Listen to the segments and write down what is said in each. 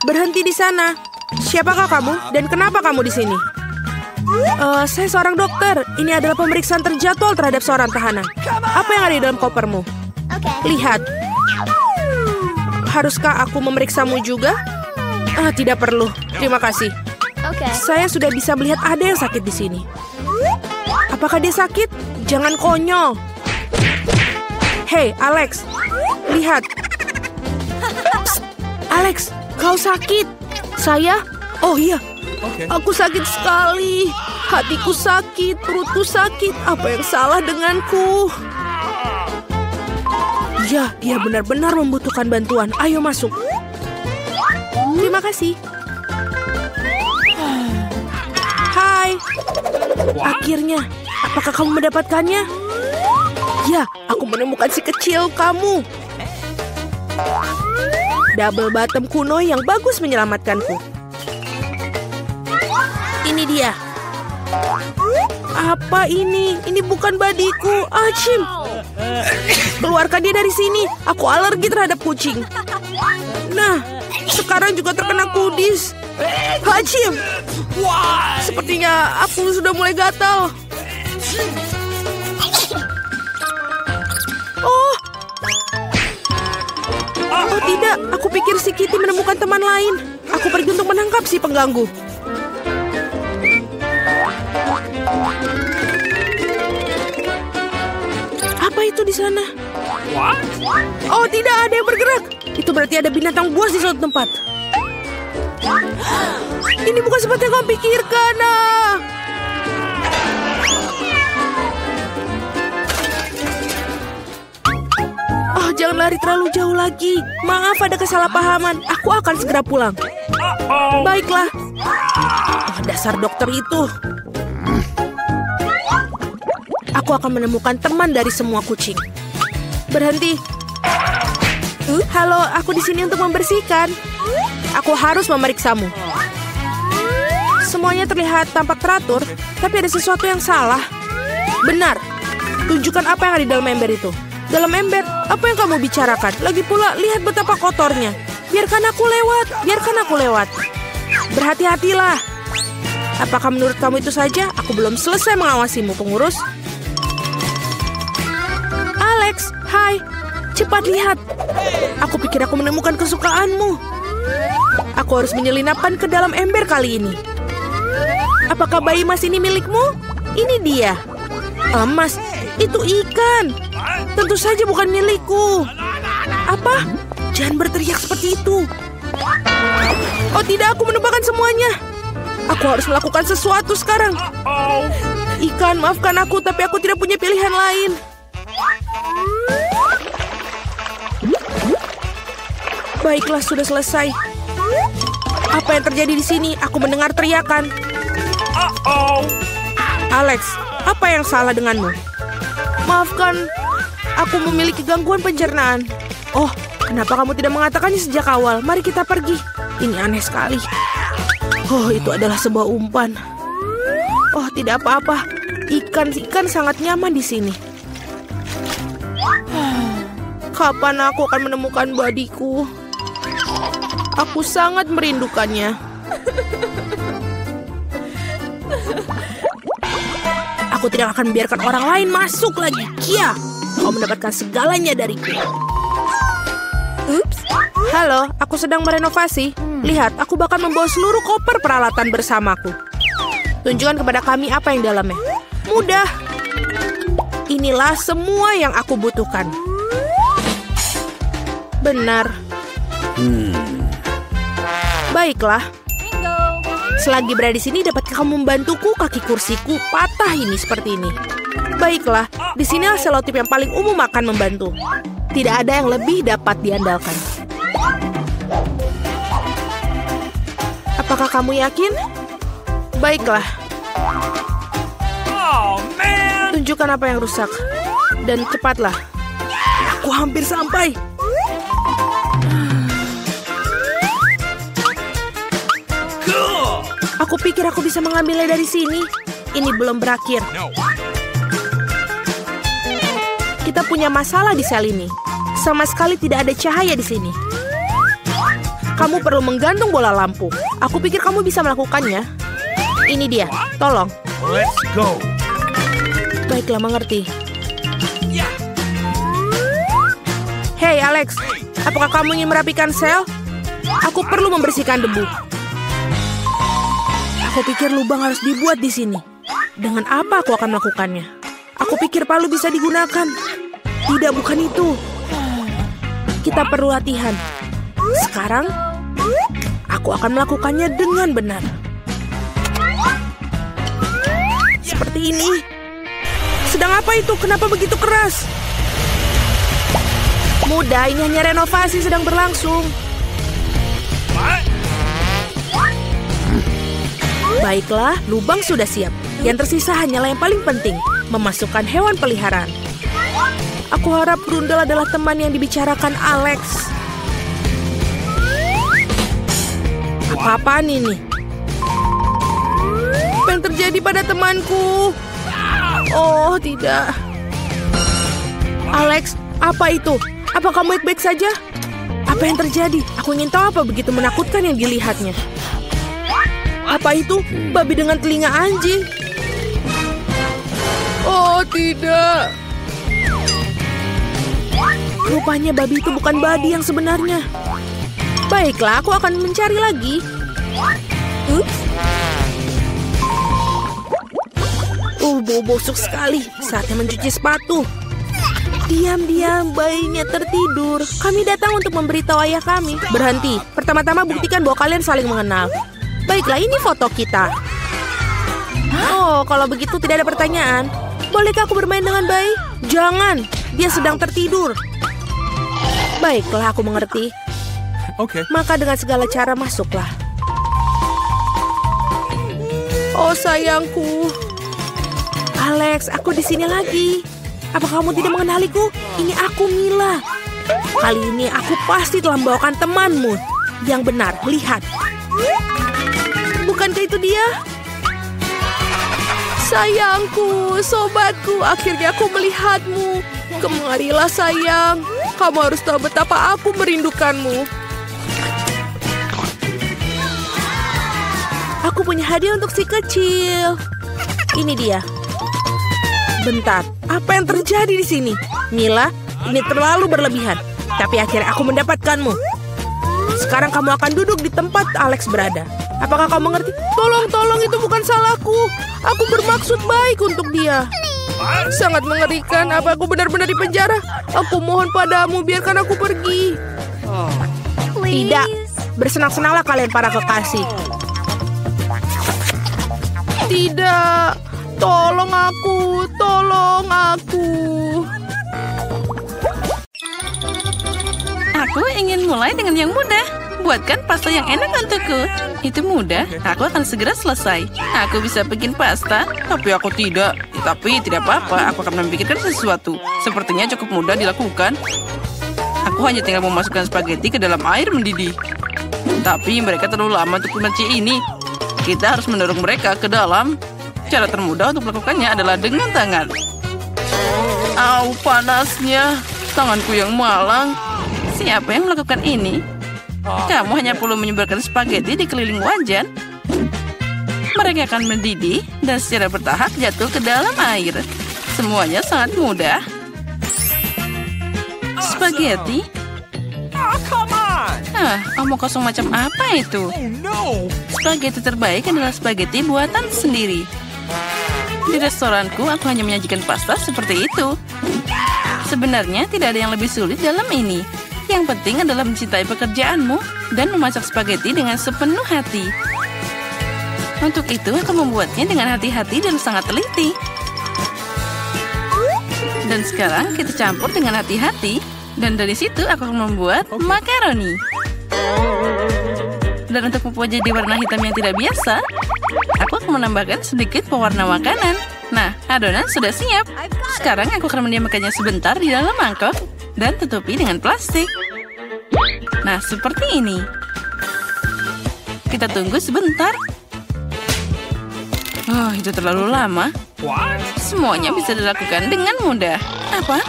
Berhenti di sana. Siapakah kamu dan kenapa kamu di sini? Saya seorang dokter. Ini adalah pemeriksaan terjadwal terhadap seorang tahanan. Apa yang ada di dalam kopermu? Lihat. Haruskah aku memeriksamu juga? Tidak perlu. Terima kasih. Saya sudah bisa melihat ada yang sakit di sini. Apakah dia sakit? Jangan konyol. Hei, Alex. Lihat. Psst. Alex, kau sakit. Saya? Oh iya. Aku sakit sekali. Hatiku sakit, perutku sakit. Apa yang salah denganku? Ya, dia benar-benar membutuhkan bantuan. Ayo masuk. Terima kasih. Hai. Akhirnya, apakah kamu mendapatkannya? Ya, aku menemukan si kecil kamu. Double bottom kuno yang bagus menyelamatkanku. Ini dia. Apa ini? Ini bukan badiku. Achim. Keluarkan dia dari sini. Aku alergi terhadap kucing. Nah, sekarang juga terkena kudis. Achim. Sepertinya aku sudah mulai gatal. Oh tidak, aku pikir si Kitty menemukan teman lain. Aku pergi untuk menangkap si pengganggu. Apa itu di sana? Oh tidak, ada yang bergerak. Itu berarti ada binatang buas di suatu tempat. Ini bukan seperti yang kau pikirkan. Jangan lari terlalu jauh lagi. Maaf ada kesalahpahaman. Aku akan segera pulang. Baiklah. Dasar dokter itu. Aku akan menemukan teman dari semua kucing. Berhenti. Halo, aku di sini untuk membersihkan. Aku harus memeriksamu. Semuanya terlihat tampak teratur, tapi ada sesuatu yang salah. Benar. Tunjukkan apa yang ada di dalam ember itu. Dalam ember, apa yang kamu bicarakan? Lagi pula, lihat betapa kotornya. Biarkan aku lewat, biarkan aku lewat. Berhati-hatilah. Apakah menurut kamu itu saja? Aku belum selesai mengawasimu, pengurus. Alex, hai. Cepat lihat. Aku pikir aku menemukan kesukaanmu. Aku harus menyelinapkan ke dalam ember kali ini. Apakah bayi emas ini milikmu? Ini dia. Emas, itu ikan. Tentu saja bukan milikku. Apa? Jangan berteriak seperti itu. Oh tidak, aku menumpahkan semuanya. Aku harus melakukan sesuatu sekarang. Ikan, maafkan aku, tapi aku tidak punya pilihan lain. Baiklah, sudah selesai. Apa yang terjadi di sini? Aku mendengar teriakan. Alex, apa yang salah denganmu? Maafkan, aku memiliki gangguan pencernaan. Oh, kenapa kamu tidak mengatakannya sejak awal? Mari kita pergi. Ini aneh sekali. Oh, itu adalah sebuah umpan. Oh, tidak apa-apa. Ikan sangat nyaman di sini. Kapan aku akan menemukan badiku? Aku sangat merindukannya. Aku tidak akan membiarkan orang lain masuk lagi. Kia, kau mendapatkan segalanya dariku. Ups. Halo, aku sedang merenovasi. Lihat, aku bahkan membawa seluruh koper peralatan bersamaku. Tunjukkan kepada kami apa yang dalamnya. Mudah. Inilah semua yang aku butuhkan. Benar. Baiklah. Selagi berada di sini, dapatkah kamu membantuku? Kaki kursiku patah ini seperti ini. Baiklah, di sinilah selotip yang paling umum akan membantu. Tidak ada yang lebih dapat diandalkan. Apakah kamu yakin? Baiklah. Tunjukkan apa yang rusak. Dan cepatlah. Aku hampir sampai. Aku pikir aku bisa mengambilnya dari sini. Ini belum berakhir. Kita punya masalah di sel ini. Sama sekali tidak ada cahaya di sini. Kamu perlu menggantung bola lampu. Aku pikir kamu bisa melakukannya. Ini dia, tolong. Let's go. Baiklah, mengerti. Hei, Alex. Apakah kamu ingin merapikan sel? Aku perlu membersihkan debu. Aku pikir lubang harus dibuat di sini. Dengan apa aku akan melakukannya? Aku pikir palu bisa digunakan. Tidak, bukan itu. Kita perlu latihan. Sekarang, aku akan melakukannya dengan benar. Seperti ini. Sedang apa itu? Kenapa begitu keras? Mudah, ini hanya renovasi sedang berlangsung. Baiklah, lubang sudah siap. Yang tersisa hanyalah yang paling penting, memasukkan hewan peliharaan. Aku harap Grundel adalah teman yang dibicarakan Alex. Apa-apaan ini? Apa yang terjadi pada temanku? Oh, tidak. Alex, apa itu? Apa kamu baik-baik saja? Apa yang terjadi? Aku ingin tahu apa begitu menakutkan yang dilihatnya. Apa itu? Babi dengan telinga anjing. Oh, tidak. Rupanya babi itu bukan babi yang sebenarnya. Baiklah, aku akan mencari lagi. Bau busuk sekali. Saatnya mencuci sepatu. Diam-diam, bayinya tertidur. Kami datang untuk memberitahu ayah kami. Berhenti. Pertama-tama buktikan bahwa kalian saling mengenal. Baiklah, ini foto kita. Oh, kalau begitu tidak ada pertanyaan. Bolehkah aku bermain dengan bayi? Jangan, dia sedang tertidur. Baiklah, aku mengerti. Oke. Maka dengan segala cara masuklah. Oh, sayangku. Alex, aku di sini lagi. Apa kamu tidak mengenaliku? Ini aku, Mila. Kali ini aku pasti telah membawakan temanmu. Yang benar, lihat. Bukankah itu dia? Sayangku, sobatku, akhirnya aku melihatmu. Kemarilah sayang. Kamu harus tahu betapa aku merindukanmu. Aku punya hadiah untuk si kecil. Ini dia. Bentar, apa yang terjadi di sini? Mila, ini terlalu berlebihan. Tapi akhirnya aku mendapatkanmu. Sekarang kamu akan duduk di tempat Alex berada. Apakah kamu mengerti? Tolong, itu bukan salahku. Aku bermaksud baik untuk dia. Sangat mengerikan. Apa aku benar-benar di penjara? Aku mohon padamu, biarkan aku pergi. Tidak. Bersenang-senanglah kalian para kekasih. Tidak. Tolong aku. Aku ingin mulai dengan yang mudah. Buatkan pasta yang enak untukku. Itu mudah, aku akan segera selesai. Aku bisa bikin pasta, tapi aku tidak. Tapi tidak apa-apa, aku akan memikirkan sesuatu. Sepertinya cukup mudah dilakukan. Aku hanya tinggal memasukkan spaghetti ke dalam air mendidih. Tapi mereka terlalu lama untuk mencuci ini. Kita harus mendorong mereka ke dalam. Cara termudah untuk melakukannya adalah dengan tangan. Au, panasnya. Tanganku yang malang. Siapa yang melakukan ini? Kamu hanya perlu menyebarkan spaghetti di keliling wajan. Mereka akan mendidih dan secara bertahap jatuh ke dalam air. Semuanya sangat mudah. Spaghetti? Omong kosong macam apa itu? Spaghetti terbaik adalah spaghetti buatan sendiri. Di restoranku, aku hanya menyajikan pasta seperti itu. Sebenarnya tidak ada yang lebih sulit dalam ini. Yang penting adalah mencintai pekerjaanmu dan memasak spaghetti dengan sepenuh hati. Untuk itu, aku membuatnya dengan hati-hati dan sangat teliti. Dan sekarang kita campur dengan hati-hati. Dan dari situ aku akan membuat makaroni. Dan untuk membuat jadi warna hitam yang tidak biasa, aku akan menambahkan sedikit pewarna makanan. Nah, adonan sudah siap. Sekarang aku akan mendiamkannya sebentar di dalam mangkok dan tutupi dengan plastik. Nah, seperti ini. Kita tunggu sebentar. Oh, itu terlalu lama. Semuanya bisa dilakukan dengan mudah. Apa?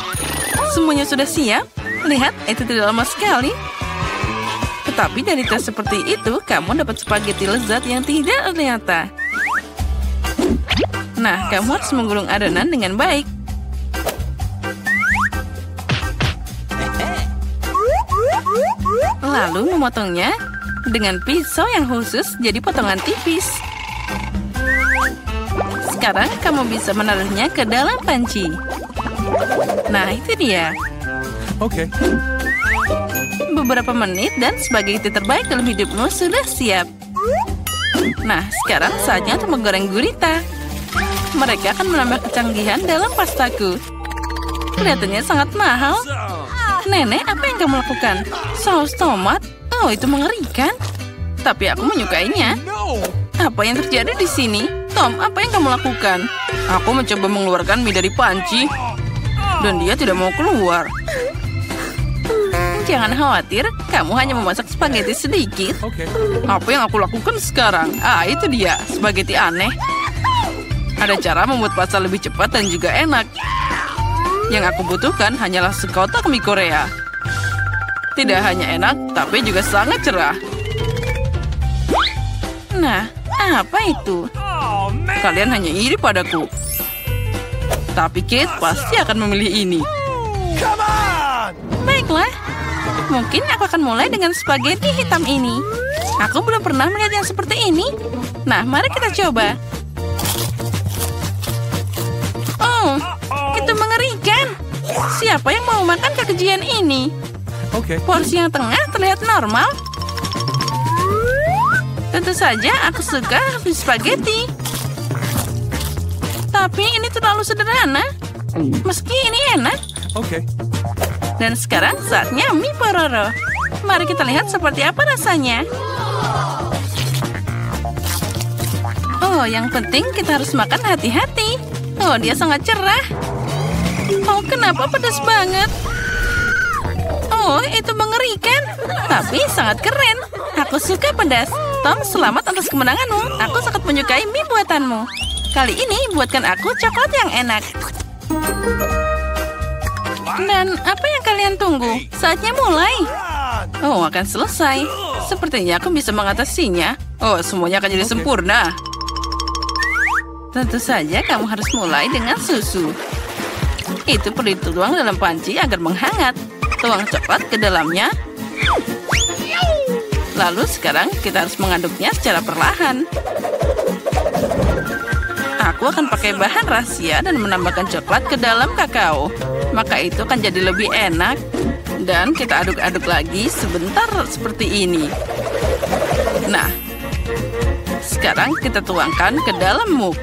Semuanya sudah siap? Lihat, itu tidak lama sekali. Tapi dari tes seperti itu, kamu dapat spaghetti lezat yang tidak ternyata. Nah, kamu harus menggulung adonan dengan baik. Lalu memotongnya dengan pisau yang khusus jadi potongan tipis. Sekarang kamu bisa menaruhnya ke dalam panci. Nah, itu dia. Okay. Beberapa menit dan spaghetti terbaik dalam hidupmu sudah siap. Nah, sekarang saatnya untuk menggoreng gurita. Mereka akan menambah kecanggihan dalam pastaku. Kelihatannya sangat mahal. Nenek, apa yang kamu lakukan? Saus tomat? Oh, itu mengerikan. Tapi aku menyukainya. Apa yang terjadi di sini? Tom, apa yang kamu lakukan? Aku mencoba mengeluarkan mie dari panci. Dan dia tidak mau keluar. Jangan khawatir, kamu hanya memasak spaghetti sedikit. Okay. Apa yang aku lakukan sekarang? Ah, itu dia, spaghetti aneh. Ada cara membuat pasta lebih cepat dan juga enak. Yang aku butuhkan hanyalah sekotak mie Korea. Tidak hanya enak, tapi juga sangat cerah. Nah, apa itu? Kalian hanya iri padaku. Tapi Kate pasti akan memilih ini. Baiklah, mungkin aku akan mulai dengan spaghetti hitam ini. Aku belum pernah melihat yang seperti ini. Nah, mari kita coba. Oh, itu mengerikan. Siapa yang mau makan kekejian ini? Okay. Porsi yang tengah terlihat normal. Tentu saja aku suka spaghetti. Tapi ini terlalu sederhana. Meski ini enak. Okay. Dan sekarang saatnya mie pororo. Mari kita lihat seperti apa rasanya. Oh, yang penting kita harus makan hati-hati. Oh, dia sangat cerah. Oh, kenapa pedas banget? Oh, itu mengerikan. Tapi sangat keren. Aku suka pedas. Tom, selamat atas kemenanganmu. Aku sangat menyukai mie buatanmu. Kali ini buatkan aku coklat yang enak. Dan apa yang kalian tunggu? Saatnya mulai. Oh, akan selesai. Sepertinya aku bisa mengatasinya. Oh, semuanya akan jadi sempurna. Tentu saja kamu harus mulai dengan susu. Itu perlu dituang dalam panci agar menghangat. Tuang coklat ke dalamnya. Lalu sekarang kita harus mengaduknya secara perlahan. Aku akan pakai bahan rahasia dan menambahkan coklat ke dalam kakao. Maka itu akan jadi lebih enak. Dan kita aduk-aduk lagi sebentar seperti ini. Nah, sekarang kita tuangkan ke dalam mug.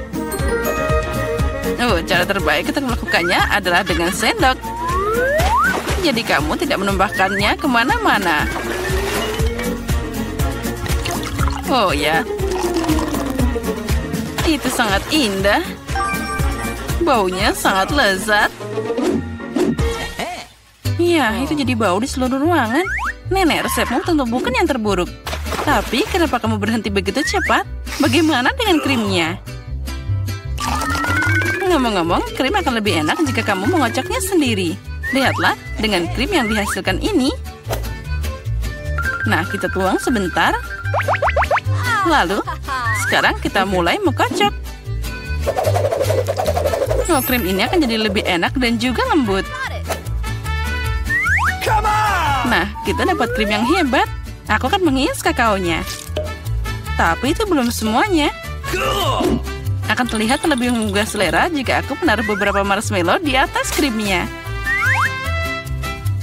Oh, cara terbaik kita melakukannya adalah dengan sendok. Jadi kamu tidak menambahkannya kemana-mana. Oh ya, itu sangat indah. Baunya sangat lezat. Ya, itu jadi bau di seluruh ruangan. Nenek, resepmu tentu bukan yang terburuk. Tapi kenapa kamu berhenti begitu cepat? Bagaimana dengan krimnya? Ngomong-ngomong, krim akan lebih enak jika kamu mengocoknya sendiri. Lihatlah, dengan krim yang dihasilkan ini. Nah, kita tuang sebentar. Lalu, sekarang kita mulai mengkocok. Oh, krim ini akan jadi lebih enak dan juga lembut. Nah, kita dapat krim yang hebat. Aku akan menghias kakaonya. Tapi itu belum semuanya. Akan terlihat lebih menggugah selera jika aku menaruh beberapa marshmallow di atas krimnya.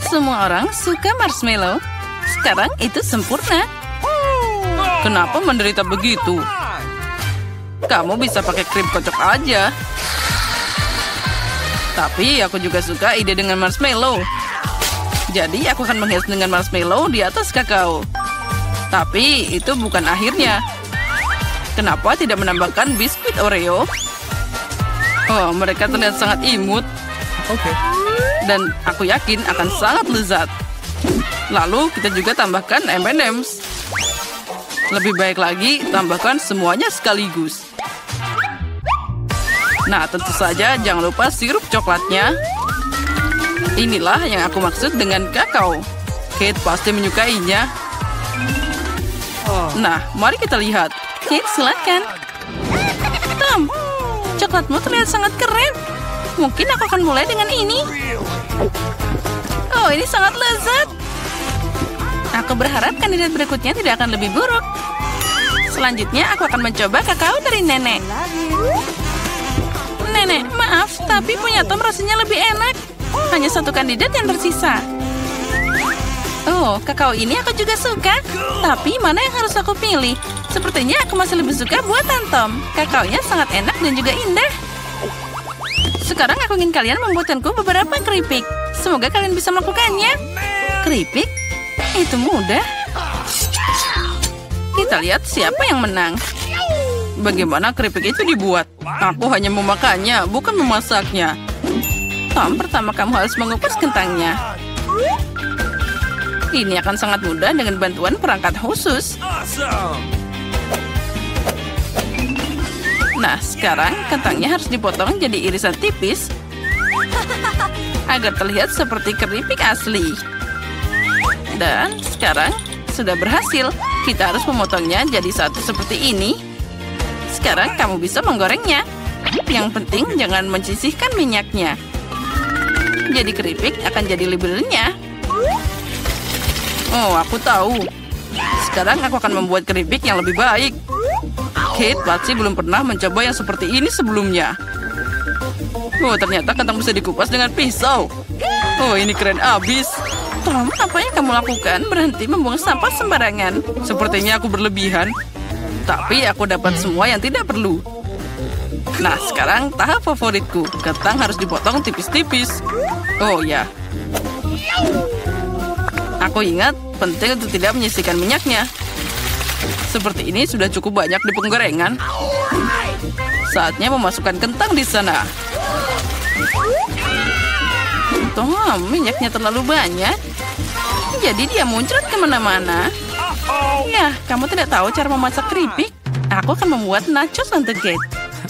Semua orang suka marshmallow. Sekarang itu sempurna. Kenapa menderita begitu? Kamu bisa pakai krim kocok aja. Tapi aku juga suka ide dengan marshmallow. Jadi aku akan menghias dengan marshmallow di atas kakao. Tapi itu bukan akhirnya. Kenapa tidak menambahkan biskuit Oreo? Oh, mereka terlihat sangat imut. Okay. Dan aku yakin akan sangat lezat. Lalu kita juga tambahkan M&M's. Lebih baik lagi, tambahkan semuanya sekaligus. Nah, tentu saja jangan lupa sirup coklatnya. Inilah yang aku maksud dengan kakao. Kate pasti menyukainya. Nah, mari kita lihat. Kate, silakan. Tom, coklatmu terlihat sangat keren. Mungkin aku akan mulai dengan ini. Oh, ini sangat lezat. Aku berharap kandidat berikutnya tidak akan lebih buruk. Selanjutnya, aku akan mencoba kakao dari nenek. Nenek, maaf, tapi punya Tom rasanya lebih enak. Hanya satu kandidat yang tersisa. Oh, kakao ini aku juga suka. Tapi mana yang harus aku pilih? Sepertinya aku masih lebih suka buatan Tom. Kakaonya sangat enak dan juga indah. Sekarang aku ingin kalian membuatkanku beberapa keripik. Semoga kalian bisa melakukannya. Keripik? Itu mudah. Kita lihat siapa yang menang. Bagaimana keripik itu dibuat? Aku hanya memakannya, bukan memasaknya. Tom, pertama kamu harus mengupas kentangnya. Ini akan sangat mudah dengan bantuan perangkat khusus. Nah, sekarang kentangnya harus dipotong jadi irisan tipis agar terlihat seperti keripik asli. Dan sekarang sudah berhasil. Kita harus memotongnya jadi satu seperti ini. Sekarang kamu bisa menggorengnya. Yang penting jangan menyisihkan minyaknya. Jadi keripik akan jadi lebih renyah. Oh, aku tahu. Sekarang aku akan membuat keripik yang lebih baik. Kate pasti belum pernah mencoba yang seperti ini sebelumnya. Oh, ternyata kentang bisa dikupas dengan pisau. Oh, ini keren abis. Tom, apa yang kamu lakukan? Berhenti membuang sampah sembarangan. Sepertinya aku berlebihan. Tapi aku dapat semua yang tidak perlu. Nah, sekarang tahap favoritku. Kentang harus dipotong tipis-tipis. Oh ya. Aku ingat, penting untuk tidak menyisihkan minyaknya. Seperti ini sudah cukup banyak di penggorengan. Saatnya memasukkan kentang di sana. Tom, minyaknya terlalu banyak. Jadi dia muncrat kemana-mana. Ya, kamu tidak tahu cara memasak keripik? Aku akan membuat nachos untuk Kate.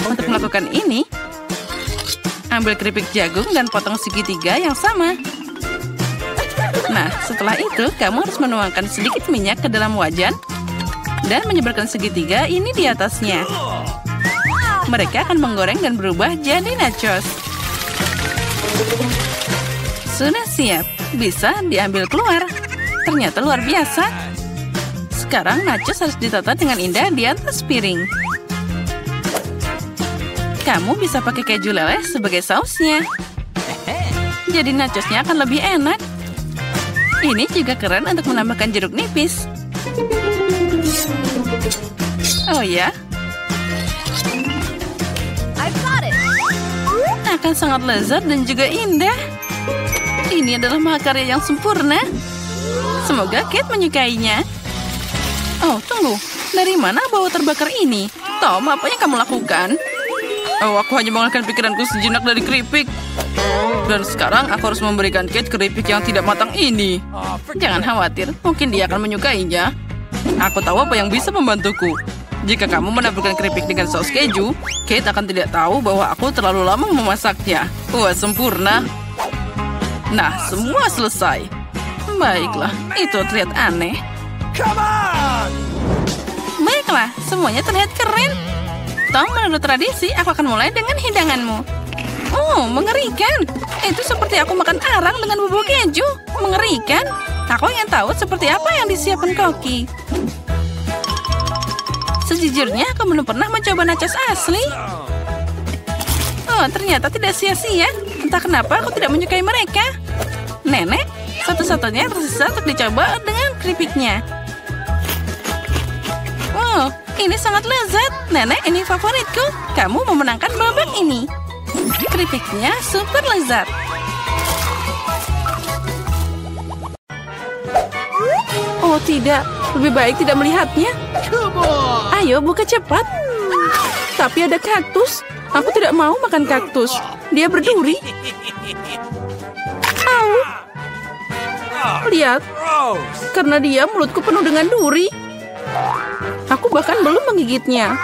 Untuk melakukan ini, ambil keripik jagung dan potong segitiga yang sama. Nah, setelah itu, kamu harus menuangkan sedikit minyak ke dalam wajan dan menyebarkan segitiga ini di atasnya. Mereka akan menggoreng dan berubah jadi nachos. Sudah siap, bisa diambil keluar. Ternyata luar biasa. Sekarang nachos harus ditata dengan indah di atas piring. Kamu bisa pakai keju leleh sebagai sausnya. Jadi nachosnya akan lebih enak. Ini juga keren untuk menambahkan jeruk nipis. Oh ya? Akan sangat lezat dan juga indah. Ini adalah mahakarya yang sempurna. Semoga Kate menyukainya. Oh, tunggu. Dari mana bau terbakar ini? Tom, apa yang kamu lakukan? Oh, aku hanya mengalihkan pikiranku sejenak dari keripik. Dan sekarang aku harus memberikan Kate keripik yang tidak matang ini. Jangan khawatir, mungkin dia akan menyukainya. Aku tahu apa yang bisa membantuku. Jika kamu menaburkan keripik dengan saus keju, Kate akan tidak tahu bahwa aku terlalu lama memasaknya. Wah, sempurna. Nah, semua selesai. Baiklah, itu terlihat aneh. Baiklah, semuanya terlihat keren. Tom, menurut tradisi, aku akan mulai dengan hidanganmu. Oh, mengerikan. Itu seperti aku makan arang dengan bubuk keju. Mengerikan. Aku ingin tahu seperti apa yang disiapkan Koki. Sejujurnya, aku belum pernah mencoba nachos asli. Oh, ternyata tidak sia-sia. Entah kenapa aku tidak menyukai mereka. Nenek, satu-satunya yang tersisa untuk dicoba dengan keripiknya. Wow, ini sangat lezat. Nenek, ini favoritku. Kamu memenangkan babak ini. Keripiknya super lezat. Oh tidak, lebih baik tidak melihatnya. Ayo, buka cepat. Tapi ada kaktus. Aku tidak mau makan kaktus. Dia berduri. Au. Lihat, karena dia mulutku penuh dengan duri. Aku bahkan belum menggigitnya.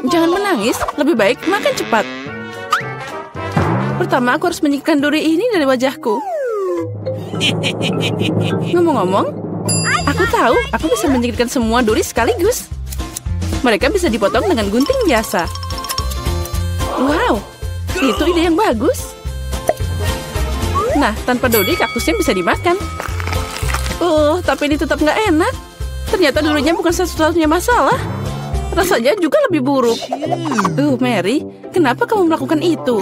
Jangan menangis, lebih baik makan cepat. Pertama, aku harus menyingkirkan duri ini dari wajahku. Ngomong-ngomong, Aku tahu, aku bisa menyingkirkan semua duri sekaligus. Mereka bisa dipotong dengan gunting biasa. Wow, itu ide yang bagus. Nah, tanpa duri kaktusnya bisa dimakan. Tapi ini tetap nggak enak. Ternyata durinya bukan satu-satunya masalah. Rasanya juga lebih buruk. Mary, kenapa kamu melakukan itu?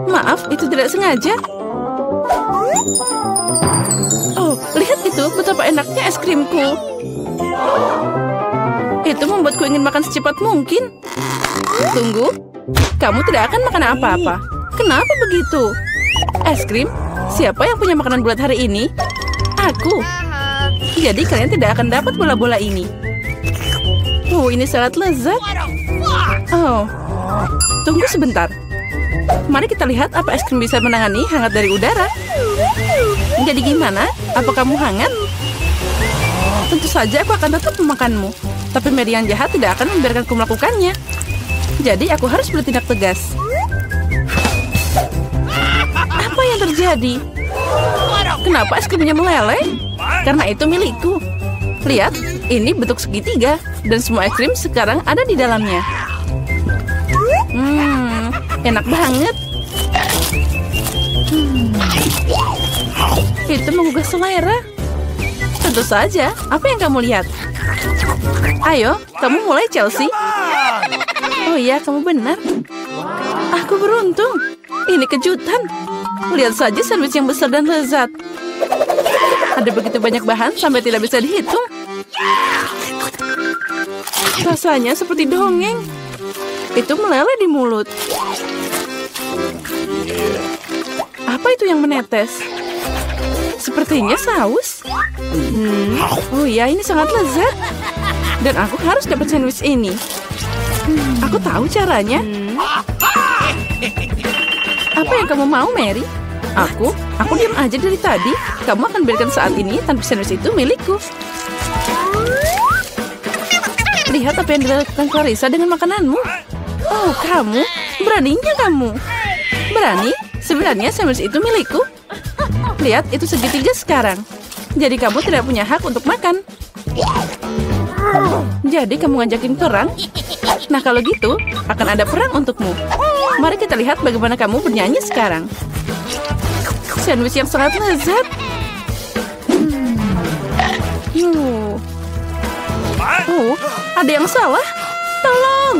Maaf, itu tidak sengaja. Lihat itu, betapa enaknya es krimku. Itu membuatku ingin makan secepat mungkin. Tunggu, kamu tidak akan makan apa-apa. Kenapa begitu? Es krim? Siapa yang punya makanan bulat hari ini? Aku. Jadi kalian tidak akan dapat bola-bola ini. Ini sangat lezat. Tunggu sebentar. Mari kita lihat apa es krim bisa menangani hangat dari udara. Jadi gimana? Apa kamu hangat? Tentu saja aku akan tetap memakanmu. Tapi Mary yang jahat tidak akan membiarkanku melakukannya. Jadi aku harus bertindak tegas. Apa yang terjadi? Kenapa es krimnya meleleh? Karena itu milikku. Lihat, ini bentuk segitiga. Dan semua es krim sekarang ada di dalamnya. Enak banget. Itu menggugah selera. Tentu saja. Apa yang kamu lihat? Ayo, kamu mulai, Chelsea. Oh iya, kamu benar. Aku beruntung. Ini kejutan. Lihat saja sandwich yang besar dan lezat. Ada begitu banyak bahan sampai tidak bisa dihitung. Rasanya seperti dongeng. Itu meleleh di mulut. Apa itu yang menetes? Sepertinya saus. Oh iya, ini sangat lezat. Dan aku harus dapat sandwich ini. Aku tahu caranya. Apa yang kamu mau, Mary? Aku diam aja dari tadi. Kamu akan berikan saat ini tanpa sandwich itu milikku. Lihat apa yang dilakukan Clarissa dengan makananmu. Kamu? Beraninya kamu? Berani? Sebenarnya sandwich itu milikku. Lihat, itu segitiga sekarang. Jadi kamu tidak punya hak untuk makan. Jadi kamu ngajakin perang? Nah kalau gitu, akan ada perang untukmu. Mari kita lihat bagaimana kamu bernyanyi sekarang. Sandwich yang sangat lezat. Ada yang salah? Tolong!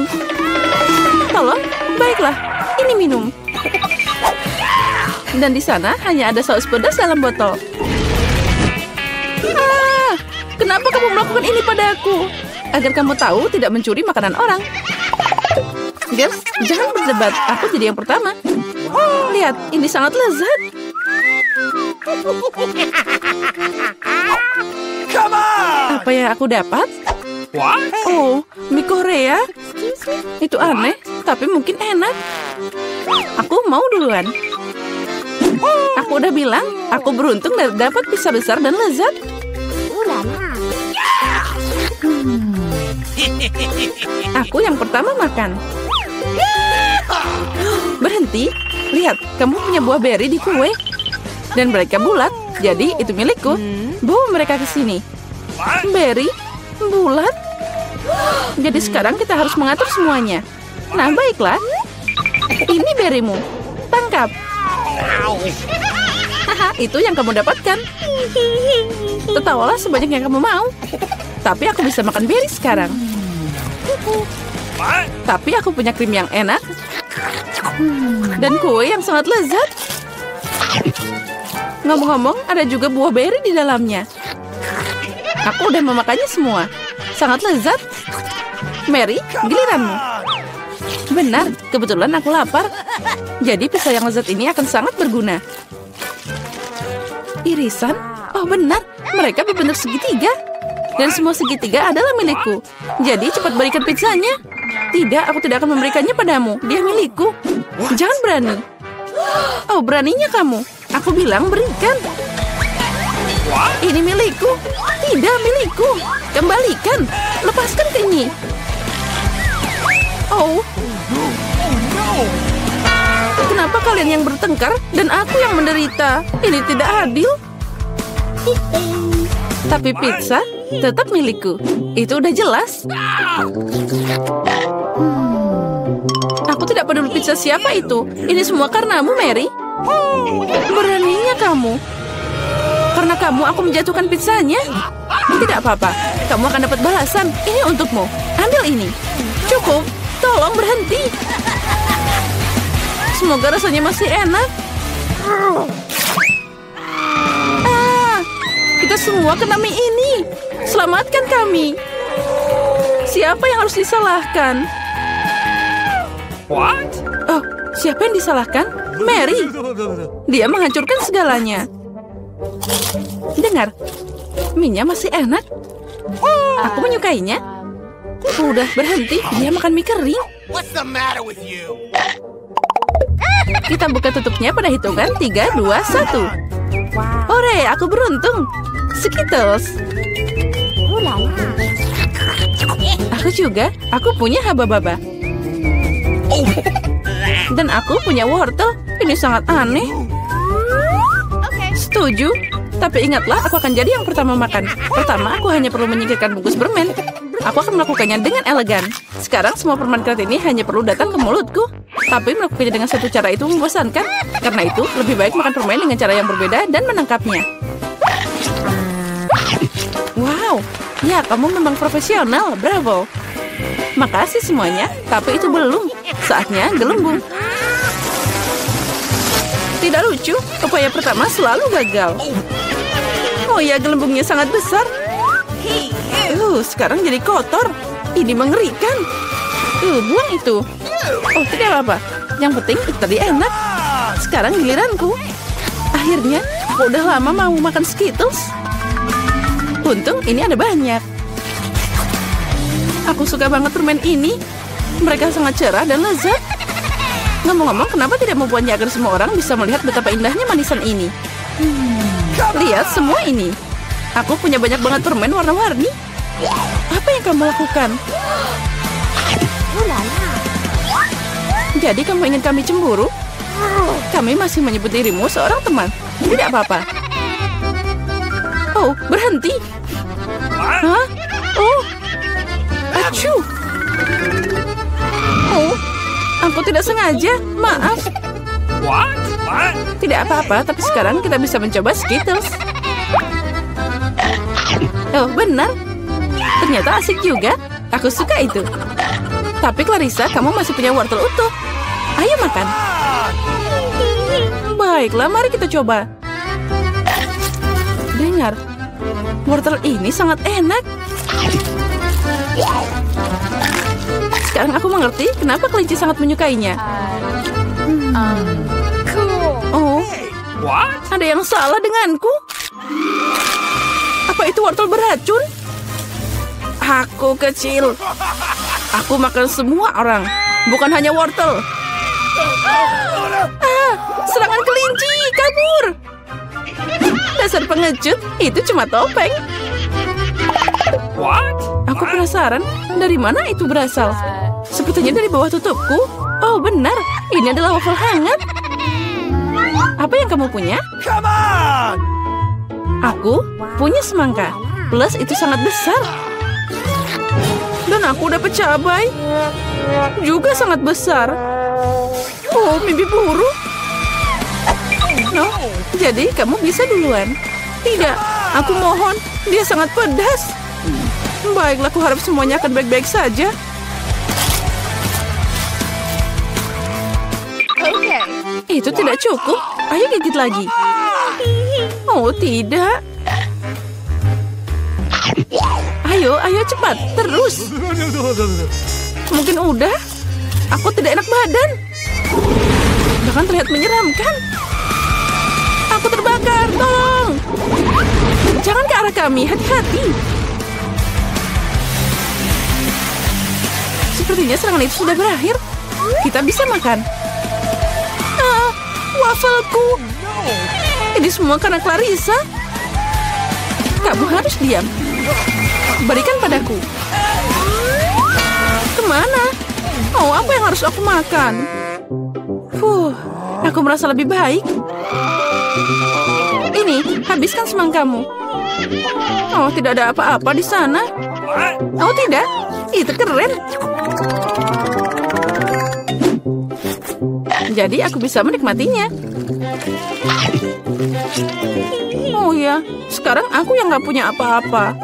Tolong, baiklah. Ini minum. Dan di sana hanya ada saus pedas dalam botol. Kenapa kamu melakukan ini padaku? Agar kamu tahu tidak mencuri makanan orang. Girls, jangan berdebat. Aku jadi yang pertama. Lihat, ini sangat lezat. Apa yang aku dapat? Mie Korea. Itu aneh, tapi mungkin enak. Aku mau duluan. Aku udah bilang, aku beruntung dapat pizza besar dan lezat. Aku yang pertama makan. Berhenti. Lihat, kamu punya buah beri di kue. Dan mereka bulat, jadi itu milikku. Bawa mereka ke sini. Beri? Bulat? Jadi sekarang kita harus mengatur semuanya. Nah, baiklah. Ini berimu. Tangkap. Itu yang kamu dapatkan. Tertawalah sebanyak yang kamu mau. Tapi aku bisa makan beri sekarang. Tapi aku punya krim yang enak. Dan kue yang sangat lezat. Ngomong-ngomong, ada juga buah beri di dalamnya. Aku udah memakannya semua. Sangat lezat. Mary, giliranmu. Benar, kebetulan aku lapar. Jadi pizza yang lezat ini akan sangat berguna. Irisan? Oh benar, mereka berbentuk segitiga. Dan semua segitiga adalah milikku. Jadi cepat berikan pizzanya. Tidak, aku tidak akan memberikannya padamu. Dia milikku. Jangan berani. Oh, beraninya kamu. Aku bilang berikan. Ini milikku. Tidak milikku. Kembalikan. Lepaskan ini. Oh. Kenapa kalian yang bertengkar dan aku yang menderita? Ini tidak adil. Tapi pizza tetap milikku. Itu udah jelas. Aku tidak peduli pizza siapa itu. Ini semua karenamu, Mary. Beraninya kamu. Karena kamu aku menjatuhkan pizzanya. Tidak apa-apa. Kamu akan dapat balasan. Ini untukmu. Ambil ini. Cukup. Tolong berhenti. Semoga rasanya masih enak. Kita semua kena mie ini. Selamatkan kami. Siapa yang harus disalahkan? What? Oh, siapa yang disalahkan? Mary. Dia menghancurkan segalanya. Dengar, mie-nya masih enak. Aku menyukainya. Udah berhenti, dia makan mie kering. What's the matter with you? Kita buka tutupnya pada hitungan 3, 2, 1. Hore, aku beruntung. Skittles. Aku juga, aku punya haba-baba. Dan aku punya wortel. Ini sangat aneh. Setuju. Tapi ingatlah, aku akan jadi yang pertama makan. Pertama, aku hanya perlu menyingkirkan bungkus permen. Aku akan melakukannya dengan elegan. Sekarang semua permen karet ini hanya perlu datang ke mulutku. Tapi melakukannya dengan satu cara itu membosankan. Karena itu, lebih baik makan permen dengan cara yang berbeda dan menangkapnya. Wow, ya kamu memang profesional, bravo. Makasih semuanya, tapi itu belum. Saatnya gelembung. Tidak lucu, upaya pertama selalu gagal. Oh ya, gelembungnya sangat besar. Sekarang jadi kotor. Ini mengerikan. Buang itu. Oh, tidak apa-apa. Yang penting itu tadi enak. Sekarang giliranku. Akhirnya, aku udah lama mau makan Skittles. Untung ini ada banyak. Aku suka banget permen ini. Mereka sangat cerah dan lezat. Ngomong-ngomong, kenapa tidak membuatnya agar semua orang bisa melihat betapa indahnya manisan ini? Lihat semua ini. Aku punya banyak banget permen warna-warni. Apa yang kamu lakukan? Jadi kamu ingin kami cemburu? Kami masih menyebut dirimu seorang teman. Tidak apa-apa. Oh, berhenti. Hah? Oh. Acu. Oh, aku tidak sengaja. Maaf. What? Tidak apa-apa, tapi sekarang kita bisa mencoba Skittles. Oh, benar. Ternyata asik juga. Aku suka itu. Tapi Clarissa, kamu masih punya wortel utuh. Ayo makan. Baiklah, mari kita coba. Dengar, wortel ini sangat enak. Sekarang aku mengerti kenapa kelinci sangat menyukainya. Oh, What? ada yang salah denganku. Apa itu wortel beracun? Aku kecil. Aku makan semua orang, bukan hanya wortel. Serangan kelinci, kabur. Dasar pengecut, itu cuma topeng. What? Aku penasaran, dari mana itu berasal? Sepertinya dari bawah tutupku. Oh, benar. Ini adalah waffle hangat. Apa yang kamu punya? Come on! Aku punya semangka. Plus itu sangat besar. Dan aku dapat cabai. Juga sangat besar. Oh, mimpi buruk. No, jadi kamu bisa duluan. Tidak, aku mohon. Dia sangat pedas. Baiklah, aku harap semuanya akan baik-baik saja. Itu tidak cukup. Ayo gigit lagi. Oh, tidak. Ayo, ayo cepat. Terus. Mungkin udah. Aku tidak enak badan. Bahkan terlihat menyeramkan. Aku terbakar. Tolong. Jangan ke arah kami. Hati-hati. Sepertinya serangan itu sudah berakhir. Kita bisa makan. Wafelku. Ini semua karena Clarissa. Kamu harus diam. Berikan padaku. Kemana? Oh, apa yang harus aku makan? Aku merasa lebih baik. Ini habiskan semangkamu. Oh, tidak ada apa-apa di sana. What? Oh, tidak. Itu keren. Jadi aku bisa menikmatinya. Oh ya, sekarang aku yang nggak punya apa-apa.